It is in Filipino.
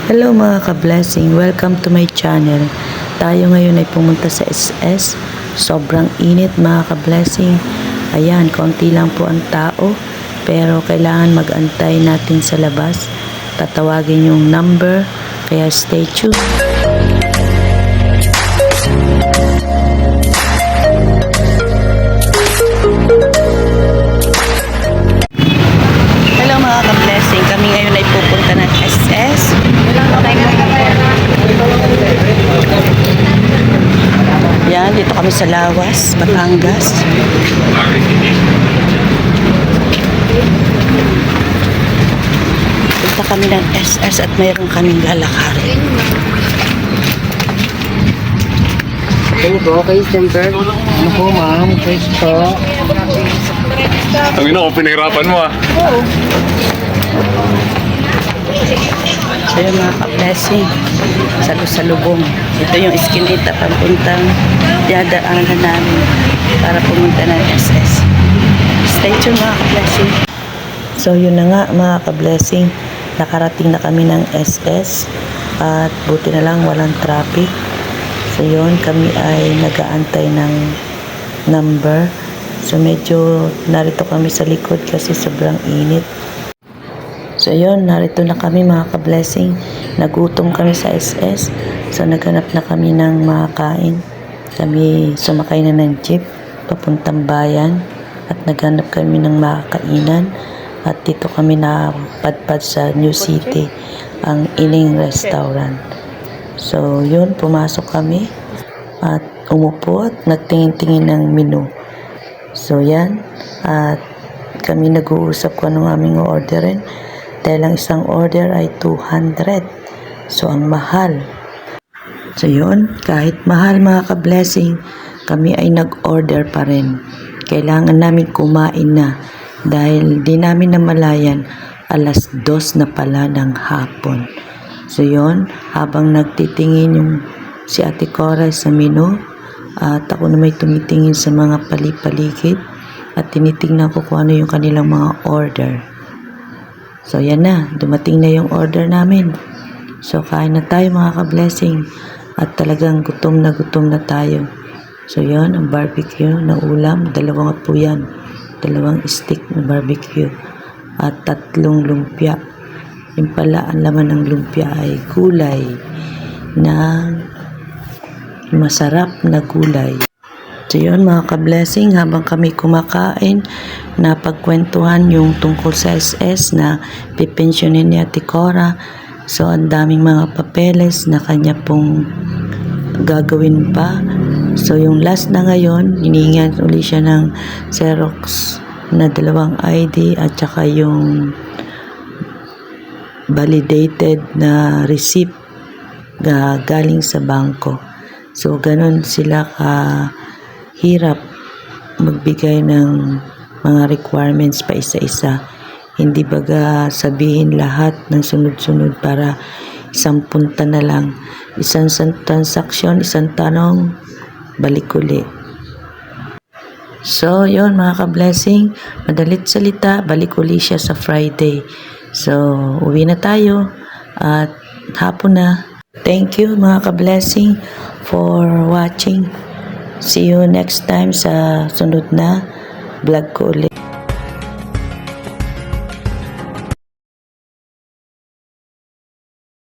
Hello mga ka-blessing, welcome to my channel. Tayo ngayon ay pumunta sa SS. Sobrang init mga ka-blessing. Ayan, konti lang po ang tao. Pero kailangan mag-antay natin sa labas. Tatawagin yung number, kaya stay tuned. Hello mga ka-blessing, kami ngayon ay pupunta ng SS. Yan, dito kami sa Lawas, Batangas. Punta kami ng SS at mayroon kaming lalakarin. Ano po, case number? Ano po, ma'am? Case po? Ang ina ko, pinahirapan mo ah. So yun mga ka-blessing, salusalubong. Ito yung iskinita papuntang dadaanan namin para pumunta ng SS. Stay tuned mga ka-blessing. So yun na nga mga ka-blessing, nakarating na kami ng SS at buti na lang walang traffic. So yun, kami ay nag-aantay ng number. So medyo narito kami sa likod kasi sobrang init. So yun, narito na kami mga ka-blessing. Nagutom kami sa SS. So naghanap na kami ng makakain. Kami sumakay na ng jeep papuntang bayan at naghanap kami ng makakainan. At dito kami napadpad sa New City, ang Ining Restaurant. So yun, pumasok kami at umupo at nagtingin-tingin ng menu. So yan, at kami nag-uusap kung anong aming orderin. Dahil ang isang order ay 200. So, ang mahal. So, yun. Kahit mahal mga ka-blessing, kami ay nag-order pa rin. Kailangan namin kumain na. Dahil di namin namalayan, 2:00 na pala ng hapon. So, yun. Habang nagtitingin yung si Ate Cora sa menu, at ako na may tumitingin sa mga palipaligid, at tinitingnan ko kung ano yung kanilang mga order. So, yan na. Dumating na yung order namin. So, kain na tayo mga ka-blessing. At talagang gutom na tayo. So, yan. Ang barbecue na ulam. 2 po yan. 2 stick na barbecue. At 3 lumpia. Yung pala, ang laman ng lumpia ay gulay na masarap na gulay. So yun mga ka-blessing, habang kami kumakain, napagkwentuhan yung tungkol sa SS na pipensyonin ni Ate Cora. So ang daming mga papeles na kanya pong gagawin pa. So yung last na ngayon, hinihingan uli siya ng Xerox na 2 ID at saka yung validated na receipt galing sa bangko. So ganun sila hirap magbigay ng mga requirements pa isa-isa. Hindi baga sabihin lahat ng sunod-sunod para isang punta na lang. Isang transaction, isang tanong, balik uli. So, yun mga ka-blessing, madalit salita, balik uli siya sa Friday. So, uwi na tayo at hapon na. Thank you mga ka-blessing for watching. See you next time sa sunod na vlog ko ulit.